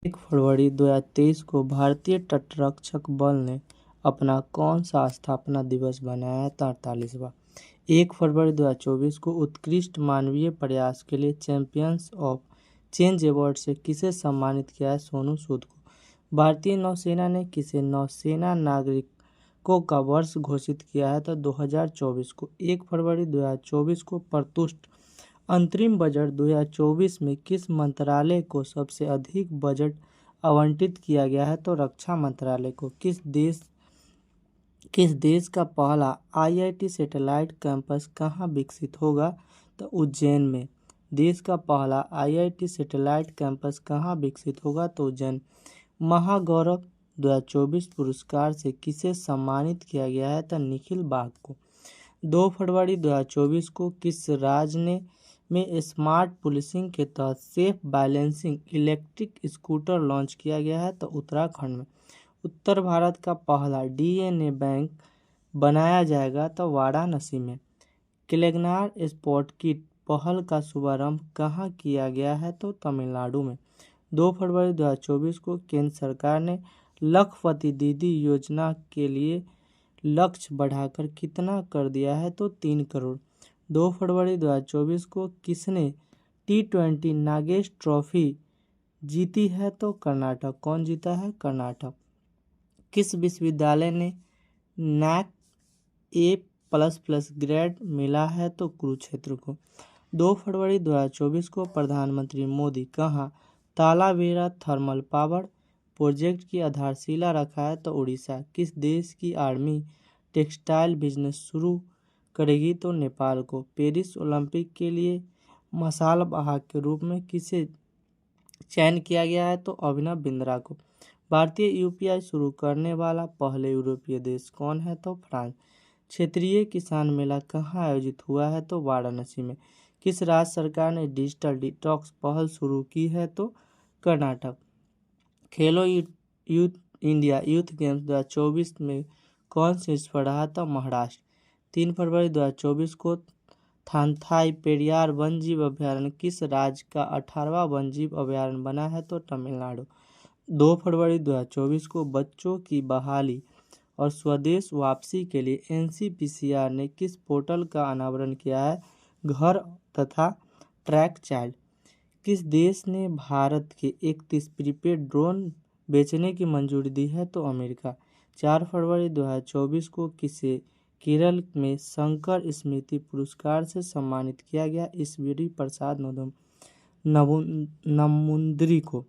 1 फरवरी 2023 को भारतीय तटरक्षक बल ने अपना कौन सा स्थापना दिवस मनाया था? 48वां। 1 फरवरी 2024 को उत्कृष्ट मानवीय प्रयास के लिए चैंपियंस ऑफ चेंज अवार्ड से किसे सम्मानित किया है? सोनू सूद को। भारतीय नौसेना ने किसे नौसेना नागरिकों का वर्ष घोषित किया है? तो 2024 को। 1 फरवरी 2024 को प्रस्तुत अंतरिम बजट 2024 में किस मंत्रालय को सबसे अधिक बजट आवंटित किया गया है? तो रक्षा मंत्रालय को। किस देश का पहला IIT सैटेलाइट कैंपस कहाँ विकसित होगा? तो उज्जैन में। देश का पहला IIT सैटेलाइट कैंपस कहाँ विकसित होगा? तो उज्जैन। महागौरव 2024 पुरस्कार से किसे सम्मानित किया गया है? तो निखिल बाग को। 2 फरवरी 2024 को किस राज्य में स्मार्ट पुलिसिंग के तहत safe balancing electric scooter launch किया गया है? तो उत्तराखंड में। उत्तर भारत का पहला DNA बैंक बनाया जाएगा? तो वाराणसी में। किलेगनार स्पॉट किट पहल का शुभारंभ कहाँ किया गया है? तो तमिलनाडु में। 2 फरवरी 2024 को केंद्र सरकार ने लखपति दीदी योजना के लिए लक्ष्य बढ़ाकर कितना कर दिया है? तो 3 करोड़। 2 फरवरी 2024 को किसने T20 नागेश ट्रॉफी जीती है? तो कर्नाटक। कौन जीता है? कर्नाटक। किस विश्वविद्यालय ने NAC A++ ग्रेड मिला है? तो कुरुक्षेत्र को। 2 फरवरी 2024 को प्रधानमंत्री मोदी कहाँ तालाबेरा थर्मल पावर प्रोजेक्ट की आधारशिला रखा है? तो उड़ीसा। किस देश की आर्मी टेक्सटाइल बिजनेस शुरू करेगी? तो नेपाल को। पेरिस ओलंपिक के लिए मशाल वाहक के रूप में किसे चयन किया गया है? तो अभिनव बिंद्रा को। भारतीय UPI शुरू करने वाला पहले यूरोपीय देश कौन है? तो फ्रांस। क्षेत्रीय किसान मेला कहाँ आयोजित हुआ है? तो वाराणसी में। किस राज्य सरकार ने डिजिटल डिटॉक्स पहल शुरू की है? तो कर्नाटक। खेलो इंडिया यूथ गेम्स 2024 में कौन शीर्ष पर रहा? था महाराष्ट्र। 3 फरवरी 2024 को थानथाई पेरियार वन्यजीव अभयारण्य किस राज्य का 18वां वन्यजीव अभयारण्य बना है? तो तमिलनाडु। 2 फरवरी 2024 को बच्चों की बहाली और स्वदेश वापसी के लिए NCPCR ने किस पोर्टल का अनावरण किया है? घर तथा ट्रैक चाइल्ड। किस देश ने भारत के 31 प्रीपेड ड्रोन बेचने की मंजूरी दी है? तो अमेरिका। 4 फरवरी 2024 को किसे केरल में शंकर स्मृति पुरस्कार से सम्मानित किया गया? ईश्वरी प्रसाद नमुंद्री को।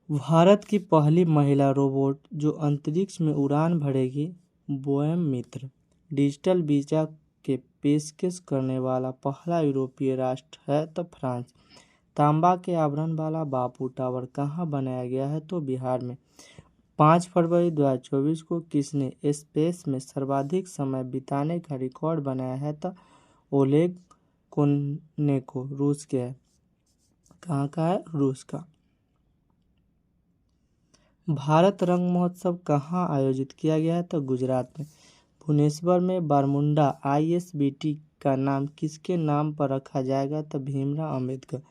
भारत की पहली महिला रोबोट जो अंतरिक्ष में उड़ान भरेगी बोएम मित्र। डिजिटल वीजा के पेशकश करने वाला पहला यूरोपीय राष्ट्र है? तो फ्रांस। तांबा के आवरण वाला बापू टावर कहाँ बनाया गया है? तो बिहार में। 5 फरवरी 2024 को किसने स्पेस में सर्वाधिक समय बिताने का रिकॉर्ड बनाया है? तो ओलेग कोनेको। रूस के है। कहाँ का है? रूस का। भारत रंग महोत्सव कहाँ आयोजित किया गया है? तो गुजरात में। भुवनेश्वर में बारमुंडा ISBT का नाम किसके नाम पर रखा जाएगा? तो भीमराव अम्बेडकर।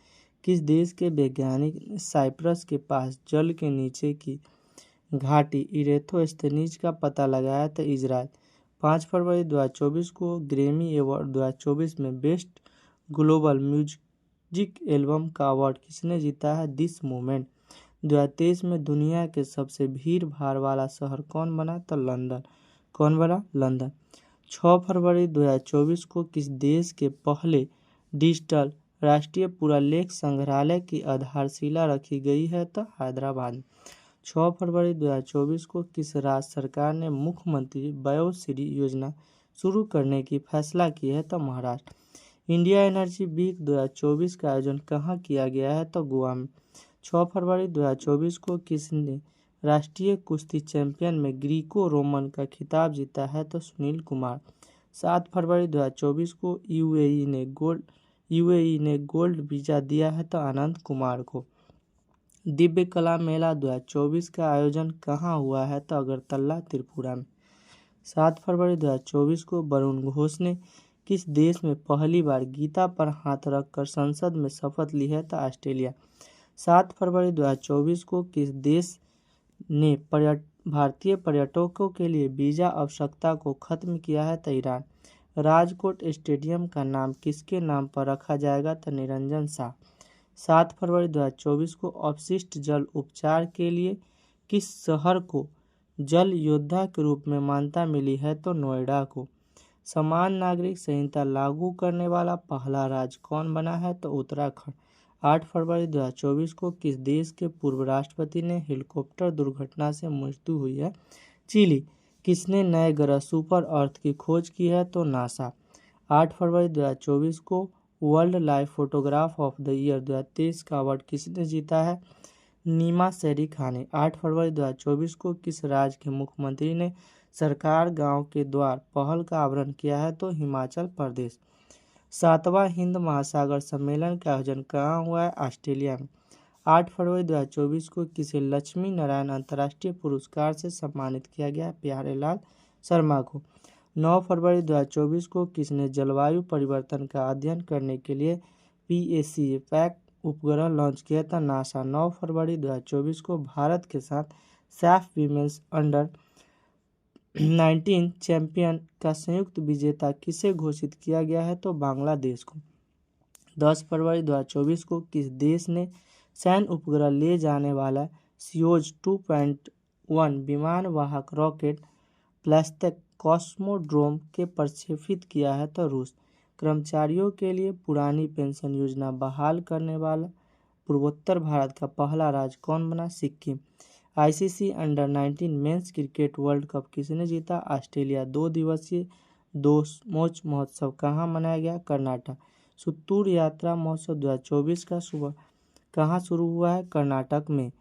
किस देश के वैज्ञानिक ने साइप्रस के पास जल के नीचे की घाटी इरेथोस्थनीज का पता लगाया? तो इजराइल। 5 फरवरी 2024 को ग्रैमी अवार्ड 2024 में बेस्ट ग्लोबल म्यूजिक एल्बम का अवार्ड किसने जीता है? This movement. 2023 में दुनिया के सबसे भीड़ भाड़ वाला शहर कौन बना? तो लंदन। कौन बना? लंदन। 6 फरवरी 2024 को किस देश के पहले डिजिटल राष्ट्रीय पुरालेख संग्रहालय की आधारशिला रखी गई है? तो हैदराबाद। 6 फरवरी 2024 को किस राज्य सरकार ने मुख्यमंत्री वयोश्री योजना शुरू करने की फैसला की है? तो महाराष्ट्र। इंडिया एनर्जी वीक 2024 का आयोजन कहाँ किया गया है? तो गोवा में। 6 फरवरी 2024 को किसने राष्ट्रीय कुश्ती चैंपियन में ग्रीको रोमन का खिताब जीता है? तो सुनील कुमार। 7 फरवरी 2024 को UAE ने गोल्ड वीजा दिया है? तो आनंद कुमार को। दिव्य कला मेला 2024 का आयोजन कहाँ हुआ है? तो अगरतला त्रिपुरा में। 7 फरवरी 2024 को वरुण घोष ने किस देश में पहली बार गीता पर हाथ रखकर संसद में शपथ ली है? तो ऑस्ट्रेलिया। 7 फरवरी 2024 को किस देश ने भारतीय पर्यटकों के लिए वीज़ा आवश्यकता को खत्म किया है? तो ईरान। राजकोट स्टेडियम का नाम किसके नाम पर रखा जाएगा? तो निरंजन शाह। 7 फरवरी 2024 को अपशिष्ट जल उपचार के लिए किस शहर को जल योद्धा के रूप में मान्यता मिली है? तो नोएडा को। समान नागरिक संहिता लागू करने वाला पहला राज्य कौन बना है? तो उत्तराखंड। 8 फरवरी 2024 को किस देश के पूर्व राष्ट्रपति ने हेलीकॉप्टर दुर्घटना से मृत्यु हुई है? चिली। किसने नए ग्रह सुपर अर्थ की खोज की है? तो नासा। 8 फरवरी 2024 को world live photograph of the year 2023 का अवार्ड किसने जीता है? नीमा शेरी खान ने। 8 फरवरी 2024 को किस राज्य के मुख्यमंत्री ने सरकार गांव के द्वार पहल का आवरण किया है? तो हिमाचल प्रदेश। 7वां हिंद महासागर सम्मेलन का आयोजन कहाँ हुआ है? ऑस्ट्रेलिया में। 8 फरवरी 2024 को किसे लक्ष्मी नारायण अंतर्राष्ट्रीय पुरस्कार से सम्मानित किया गया? प्यारेलाल शर्मा को। 9 फरवरी 2024 को किसने जलवायु परिवर्तन का अध्ययन करने के लिए PAC उपग्रह लॉन्च किया था? नासा। 9 फरवरी 2024 को भारत के साथ सैफ वीमेंस अंडर 19 चैंपियन का संयुक्त विजेता किसे घोषित किया गया है? तो बांग्लादेश को। 10 फरवरी 2024 को किस देश ने सैन्य उपग्रह ले जाने वाला सियोज 2.1 विमान वाहक रॉकेट प्लास्टिक कॉस्मोड्रोम के प्रक्षेपित किया है? तो रूस। कर्मचारियों के लिए पुरानी पेंशन योजना बहाल करने वाला पूर्वोत्तर भारत का पहला राज्य कौन बना? Sikkim. ICC under 19 men's cricket world cup किसने जीता? ऑस्ट्रेलिया। 2 दिवसीय दोस्मोच महोत्सव कहाँ मनाया गया? कर्नाटक। सुत्तूर यात्रा महोत्सव 2024 का सुबह कहाँ शुरू हुआ है? कर्नाटक में।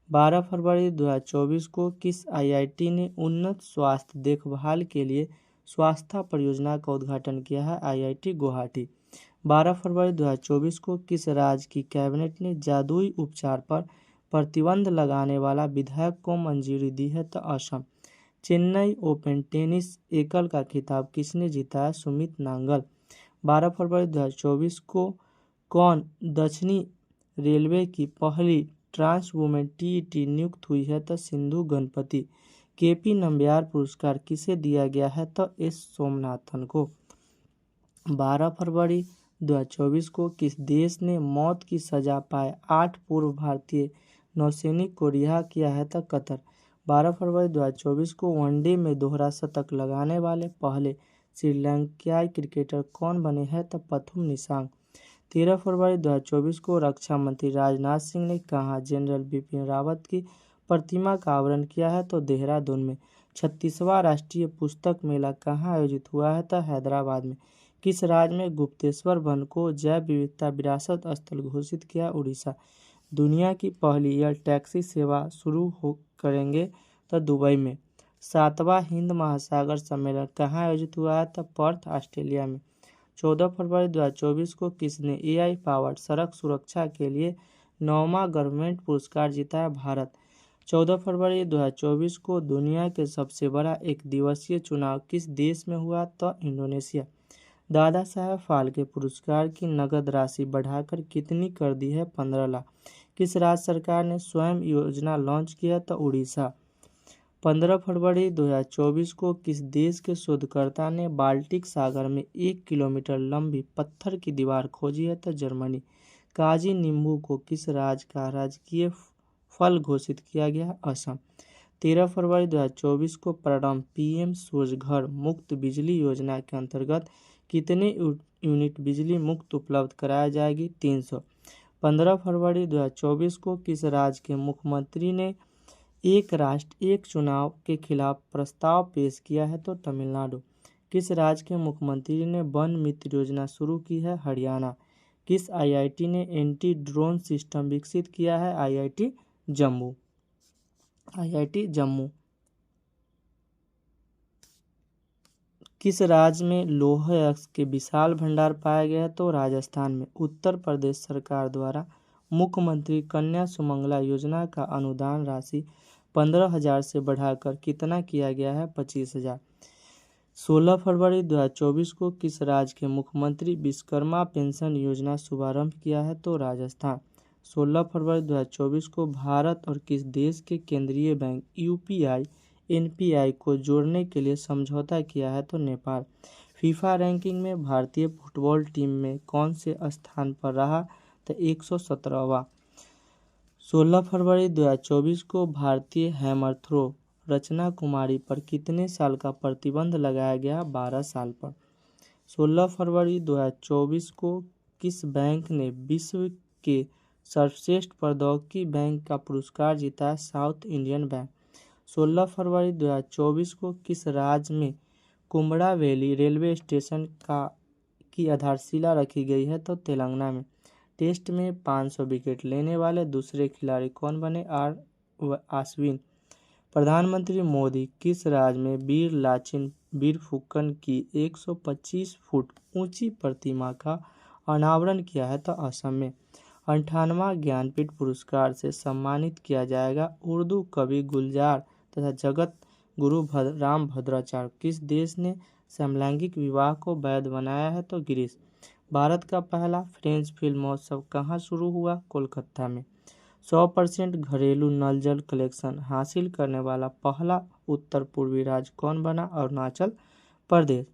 12 फरवरी 2024 को किस IIT ने उन्नत स्वास्थ्य देखभाल के लिए स्वास्थ्य परियोजना का उद्घाटन किया है? IIT गुवाहाटी। 12 फरवरी 2024 को किस राज्य की कैबिनेट ने जादुई उपचार पर प्रतिबंध लगाने वाला विधेयक को मंजूरी दी है? तो असम। चेन्नई ओपन टेनिस एकल का खिताब किसने जीता है? सुमित नागल। 12 फरवरी 2024 को कौन दक्षिणी रेलवे की पहली ट्रांस वुमेन TET नियुक्त हुई है? तो सिंधु गणपति। KP नम्बियार पुरस्कार किसे दिया गया है? तो S सोमनाथन को। 12 फरवरी 2024 को किस देश ने मौत की सजा पाए 8 पूर्व भारतीय नौसैनिक को रिहा किया है? तो कतर। 12 फरवरी 2024 को वनडे में दोहरा शतक लगाने वाले पहले श्रीलंकाई क्रिकेटर कौन बने हैं? तो पथुम निशांग। 13 फरवरी 2024 को रक्षा मंत्री राजनाथ सिंह ने कहाँ जनरल बिपिन रावत की प्रतिमा का आवरण किया है? तो देहरादून में। 36वां राष्ट्रीय पुस्तक मेला कहाँ आयोजित हुआ है? तो हैदराबाद में। किस राज्य में गुप्तेश्वर वन को जैव विविधता विरासत स्थल घोषित किया? उड़ीसा। दुनिया की पहली एयर टैक्सी सेवा शुरू करेंगे तो दुबई में। 7वां हिंद महासागर सम्मेलन कहाँ आयोजित हुआ है? तो पर्थ ऑस्ट्रेलिया में। 14 फरवरी 2024 को किसने AI पावर्ड सड़क सुरक्षा के लिए 9वां गवर्नमेंट पुरस्कार जीता है? भारत। 14 फरवरी 2024 को दुनिया के सबसे बड़ा एक दिवसीय चुनाव किस देश में हुआ? तो इंडोनेशिया। दादा साहब फाल्के पुरस्कार की नगद राशि बढ़ाकर कितनी कर दी है? 15 लाख। किस राज्य सरकार ने स्वयं योजना लॉन्च किया? तो उड़ीसा। 15 फरवरी 2024 को किस देश के शोधकर्ता ने बाल्टिक सागर में 1 किलोमीटर लंबी पत्थर की दीवार खोजी है? तो जर्मनी। काजी नींबू को किस राज्य का राजकीय फल घोषित किया गया? असम। 13 फरवरी 2024 को प्रारंभ PM सूर्यघर मुफ्त बिजली योजना के अंतर्गत कितने यूनिट बिजली मुफ्त उपलब्ध कराई जाएगी? 300। 15 फरवरी 2024 को किस राज्य के मुख्यमंत्री ने एक राष्ट्र एक चुनाव के खिलाफ प्रस्ताव पेश किया है? तो तमिलनाडु। किस राज्य के मुख्यमंत्री ने वन मित्र योजना शुरू की है? हरियाणा। किस IIT ने एंटी ड्रोन सिस्टम विकसित किया है? IIT जम्मू। IIT जम्मू। किस राज्य में लोह अयस्क के विशाल भंडार पाया गया है? तो राजस्थान में। उत्तर प्रदेश सरकार द्वारा मुख्यमंत्री कन्या सुमंगला योजना का अनुदान राशि 15,000 से बढ़ाकर कितना किया गया है? 25,000। 16 फरवरी 2024 को किस राज्य के मुख्यमंत्री विश्वकर्मा पेंशन योजना शुभारंभ किया है? तो राजस्थान। 16 फरवरी 2024 को भारत और किस देश के केंद्रीय बैंक यूपीआई एनपीआई को जोड़ने के लिए समझौता किया है? तो नेपाल। फीफा रैंकिंग में भारतीय फुटबॉल टीम में कौन से स्थान पर रहा? तो 117वां। 16 फरवरी 2024 को भारतीय हैमर थ्रो रचना कुमारी पर कितने साल का प्रतिबंध लगाया गया? 12 साल पर। 16 फरवरी 2024 को किस बैंक ने विश्व के सर्वश्रेष्ठ प्रौद्योगिकी बैंक का पुरस्कार जीता? South Indian bank. 16 फरवरी 2024 को किस राज्य में कुम्बड़ा वैली रेलवे स्टेशन की आधारशिला रखी गई है? तो तेलंगाना में। टेस्ट में 500 विकेट लेने वाले दूसरे खिलाड़ी कौन बने? अश्विन। प्रधानमंत्री मोदी किस राज्य में वीर लाचिन वीरफुकन की 125 फुट ऊंची प्रतिमा का अनावरण किया है? तो असम में। 58वां ज्ञानपीठ पुरस्कार से सम्मानित किया जाएगा उर्दू कवि गुलजार तथा जगत गुरु राम भद्राचार्य। किस देश ने समलैंगिक विवाह को वैध बनाया है? तो ग्रीस। भारत का पहला फ्रेंच फिल्म महोत्सव कहाँ शुरू हुआ? कोलकाता में। 100% घरेलू नल जल कलेक्शन हासिल करने वाला पहला उत्तर पूर्वी राज्य कौन बना? अरुणाचल प्रदेश।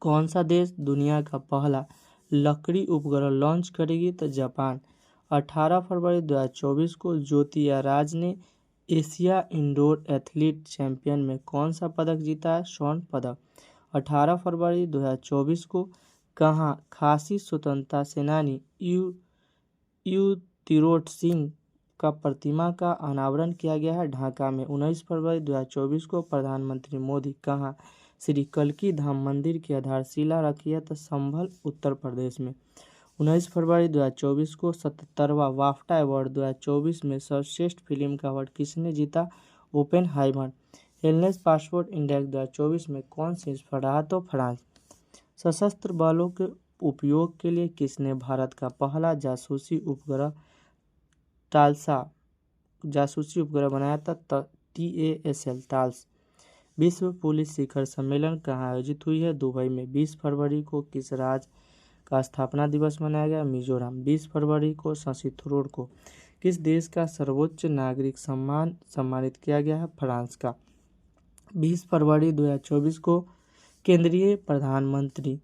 कौन सा देश दुनिया का पहला लकड़ी उपग्रह लॉन्च करेगी? तो जापान। 18 फरवरी 2024 को ज्योतिया राज ने एशिया इंडोर एथलीट चैंपियन में कौन सा पदक जीता है? स्वर्ण पदक। 18 फरवरी 2024 को कहाँ खासी स्वतंत्रता सेनानी यू तिरोट सिंह का प्रतिमा का अनावरण किया गया है? ढाका में। 19 फरवरी 2024 को प्रधानमंत्री मोदी कहाँ श्री कल्की धाम मंदिर की आधारशिला रखी है? तो संभल उत्तर प्रदेश में। 19 फरवरी 2024 को 77वां वाफ्टा अवार्ड 2024 में सर्वश्रेष्ठ फिल्म का अवार्ड किसने जीता? ओपेनहाइमर। हेलनेस पासपोर्ट इंडेक्स 2024 में कौन शीर्ष पर रहा? तो फ्रांस। सशस्त्र बलों के उपयोग के लिए किसने भारत का पहला जासूसी उपग्रह बनाया था? TASL ताल्स। विश्व पुलिस शिखर सम्मेलन कहाँ आयोजित हुई है? दुबई में। 20 फरवरी को किस राज्य का स्थापना दिवस मनाया गया? मिजोरम। 20 फरवरी को शशि थरूर को किस देश का सर्वोच्च नागरिक सम्मान सम्मानित किया गया है? फ्रांस का। 20 फरवरी 2024 को केंद्रीय मंत्री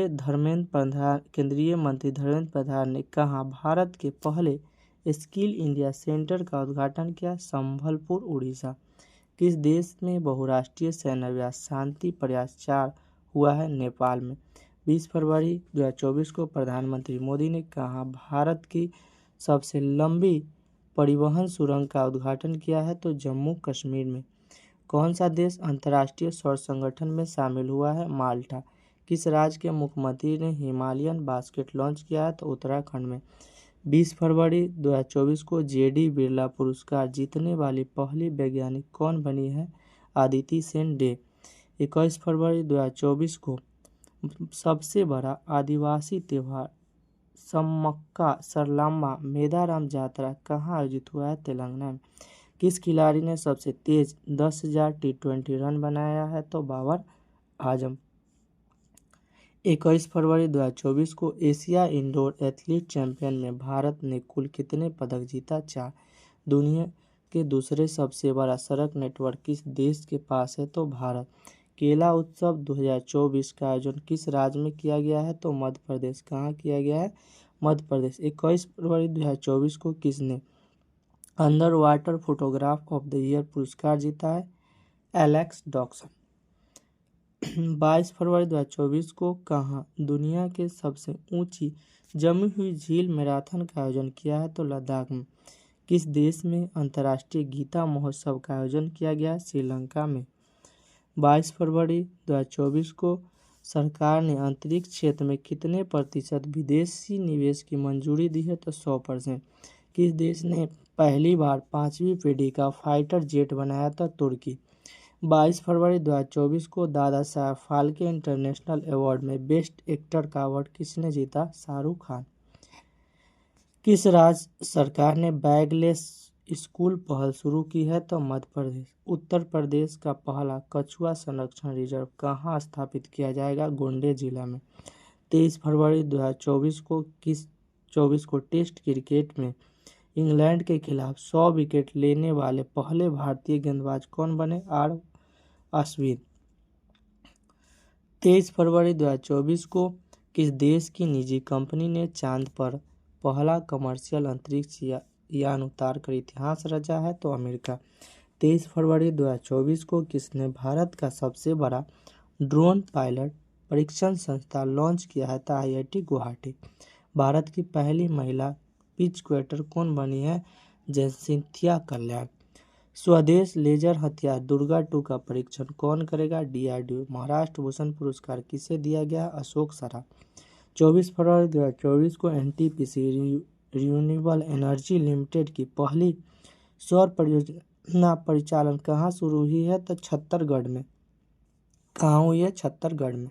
धर्मेंद्र प्रधान ने कहा भारत के पहले स्किल इंडिया सेंटर का उद्घाटन किया? संबलपुर उड़ीसा। किस देश में बहुराष्ट्रीय सेनाभ्यास शांति प्रयास 4 हुआ है? नेपाल में। 20 फरवरी 2024 को प्रधानमंत्री मोदी ने कहा भारत की सबसे लंबी परिवहन सुरंग का उद्घाटन किया है? तो जम्मू कश्मीर में। कौन सा देश अंतर्राष्ट्रीय सौर संगठन में शामिल हुआ है? माल्टा। किस राज्य के मुख्यमंत्री ने हिमालयन बास्केट लॉन्च किया है? तो उत्तराखंड में। 20 फरवरी 2024 को JD बिरला पुरस्कार जीतने वाली पहली वैज्ञानिक कौन बनी है? अदिति सेन डे। 21 फरवरी 2024 को सबसे बड़ा आदिवासी त्योहार सम्मक्का सरलम्मा मेदाराम जातरा कहाँ आयोजित हुआ है? तेलंगाना में। किस खिलाड़ी ने सबसे तेज 10,000 T20 रन बनाया है? तो बाबर आजम। 21 फरवरी 2024 को एशिया इंडोर एथलीट चैंपियन में भारत ने कुल कितने पदक जीता? 4। दुनिया के दूसरे सबसे बड़ा सड़क नेटवर्क किस देश के पास है? तो भारत। केला उत्सव 2024 का आयोजन किस राज्य में किया गया है? तो मध्य प्रदेश। कहाँ किया गया है? मध्य प्रदेश। 21 फरवरी 2024 को किसने under water photograph of the year पुरस्कार जीता है? एलेक्स डॉक्सन। 22 फरवरी 2024 को कहाँ दुनिया के सबसे ऊंची जमी हुई झील मैराथन का आयोजन किया है? तो लद्दाख में। किस देश में अंतर्राष्ट्रीय गीता महोत्सव का आयोजन किया गया? श्रीलंका में। 22 फरवरी 2024 को सरकार ने अंतरिक्ष क्षेत्र में कितने प्रतिशत विदेशी निवेश की मंजूरी दी है? तो 100%। किस देश ने पहली बार 5वीं पीढ़ी का फाइटर जेट बनाया था? तुर्की। 22 फरवरी 2024 को दादा साहब फाल्के इंटरनेशनल अवार्ड में बेस्ट एक्टर का अवार्ड किसने जीता? शाहरुख खान। किस राज्य सरकार ने बैगलेस स्कूल पहल शुरू की है? तो मध्य प्रदेश। उत्तर प्रदेश का पहला कछुआ संरक्षण रिजर्व कहाँ स्थापित किया जाएगा? गोंडे जिला में। 23 फरवरी 2024 को किस 2024 को टेस्ट क्रिकेट में इंग्लैंड के खिलाफ 100 विकेट लेने वाले पहले भारतीय गेंदबाज कौन बने? आर अश्विन। 23 फरवरी 2024 को किस देश की निजी कंपनी ने चांद पर पहला कमर्शियल अंतरिक्ष यान उतारकर इतिहास रचा है? तो अमेरिका। 23 फरवरी 2024 को किसने भारत का सबसे बड़ा ड्रोन पायलट परीक्षण संस्थान लॉन्च किया है? तो IIT गुवाहाटी। भारत की पहली महिला पिच क्वेटर कौन बनी है? जयसिंथिया कल्याण। स्वदेश लेजर हथियार दुर्गा 2 का परीक्षण कौन करेगा? DRDO। महाराष्ट्र भूषण पुरस्कार किसे दिया गया? अशोक सराफ। 24 फरवरी 2024 को NTPC रिन्यूएबल एनर्जी लिमिटेड की पहली सौर परियोजना परिचालन कहाँ शुरू हुई है? तो छत्तीसगढ़ में। कहाँ हुई है? छत्तीसगढ़ में।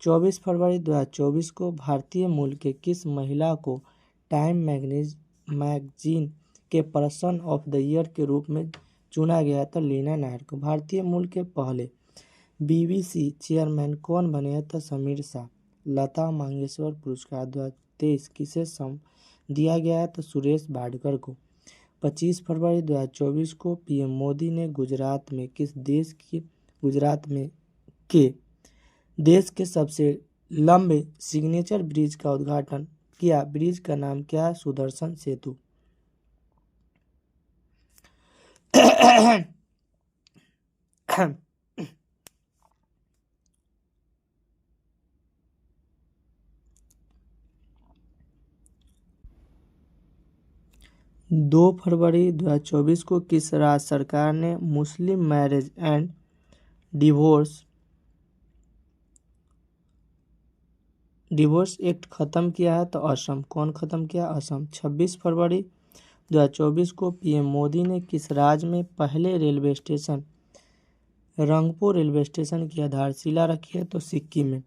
24 फरवरी 2024 को भारतीय मूल के किस महिला को टाइम मैगजीन के पर्सन ऑफ द ईयर के रूप में चुना गया? तो लीना नायर को। भारतीय मूल के पहले BBC चेयरमैन कौन बने हैं? तो समीर शाह। लता मंगेशकर पुरस्कार 2023 किसे दिया गया है? तो सुरेश वाडकर को। 25 फरवरी 2024 को PM मोदी ने गुजरात में देश के सबसे लंबे सिग्नेचर ब्रिज का उद्घाटन किया। ब्रिज का नाम क्या है? सुदर्शन सेतु। दो फरवरी 2024 को किस राज्य सरकार ने मुस्लिम मैरिज एंड डिवोर्स एक्ट खत्म किया है? तो असम। कौन खत्म किया? असम। 26 फरवरी 2024 को PM मोदी ने किस राज्य में पहले railway station Rangpur railway station की आधारशिला रखी है? तो सिक्किम में।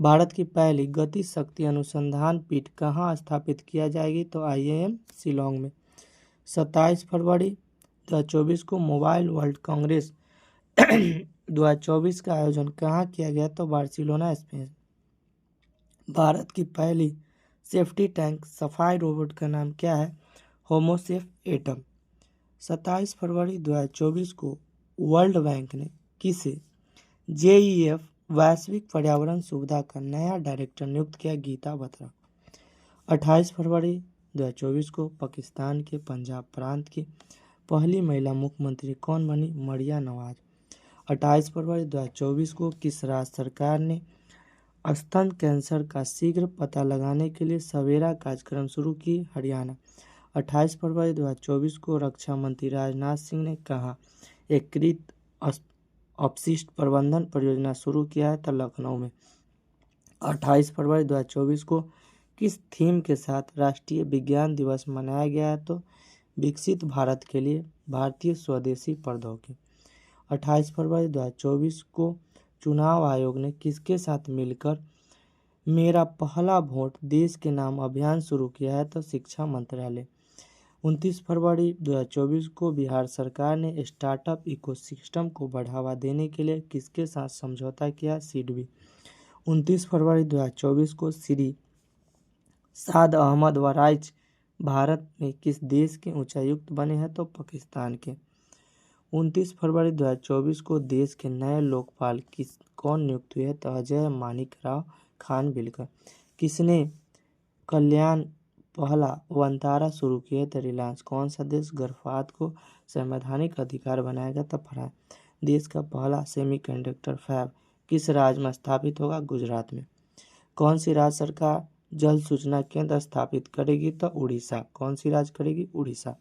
भारत की पहली गति शक्ति अनुसंधान पीठ कहाँ स्थापित किया जाएगी? तो IIM शिलोंग में। 27 फरवरी 2024 को मोबाइल वर्ल्ड कांग्रेस 2024 का आयोजन कहाँ किया गया? तो बार्सिलोना स्पेन। भारत की पहली सेफ्टी टैंक सफाई रोबोट का नाम क्या है? होमोसेफ एटम। 27 फरवरी 2024 को वर्ल्ड बैंक ने किसे JEF वैश्विक पर्यावरण सुविधा का नया डायरेक्टर नियुक्त किया? गीता बत्रा। 28 फरवरी 2024 को पाकिस्तान के पंजाब प्रांत की पहली महिला मुख्यमंत्री कौन बनी? मरिया नवाज। 28 फरवरी 2024 को किस राज्य सरकार ने स्तन कैंसर का शीघ्र पता लगाने के लिए सवेरा कार्यक्रम शुरू की? हरियाणा। 28 फरवरी 2024 को रक्षा मंत्री राजनाथ सिंह ने कहा एकीकृत अपशिष्ट प्रबंधन परियोजना शुरू किया है? तो लखनऊ में। 28 फरवरी 2024 को किस थीम के साथ राष्ट्रीय विज्ञान दिवस मनाया गया है? तो विकसित भारत के लिए भारतीय स्वदेशी प्रौद्योगिकी। 28 फरवरी 2024 को चुनाव आयोग ने किसके साथ मिलकर मेरा पहला वोट देश के नाम अभियान शुरू किया है? तो शिक्षा मंत्रालय। 29 फरवरी 2024 को बिहार सरकार ने स्टार्टअप इकोसिस्टम को बढ़ावा देने के लिए किसके साथ समझौता किया? सिडबी। 29 फरवरी 2024 को श्री साद अहमद वराइच भारत में किस देश के उच्चायुक्त बने हैं? तो पाकिस्तान के। 29 फरवरी 2024 को देश के नए लोकपाल कौन नियुक्त हुए? तो अजय माणिकराव खानविलकर। किसने कल्याण पहला वनतारा शुरू किया? तो रिलायंस। कौन सा देश गर्भपात को संवैधानिक अधिकार बनाएगा? तो फ्रांस। देश का पहला सेमीकंडक्टर फैब किस राज्य में स्थापित होगा? गुजरात में। कौन सी राज्य सरकार जल सूचना केंद्र स्थापित करेगी? तो उड़ीसा। कौन सी राज्य करेगी? उड़ीसा।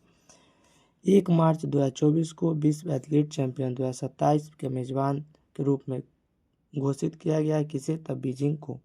1 मार्च 2024 को विश्व एथलीट चैंपियन 2027 के मेजबान के रूप में घोषित किया गया है किसे? तो बीजिंग को।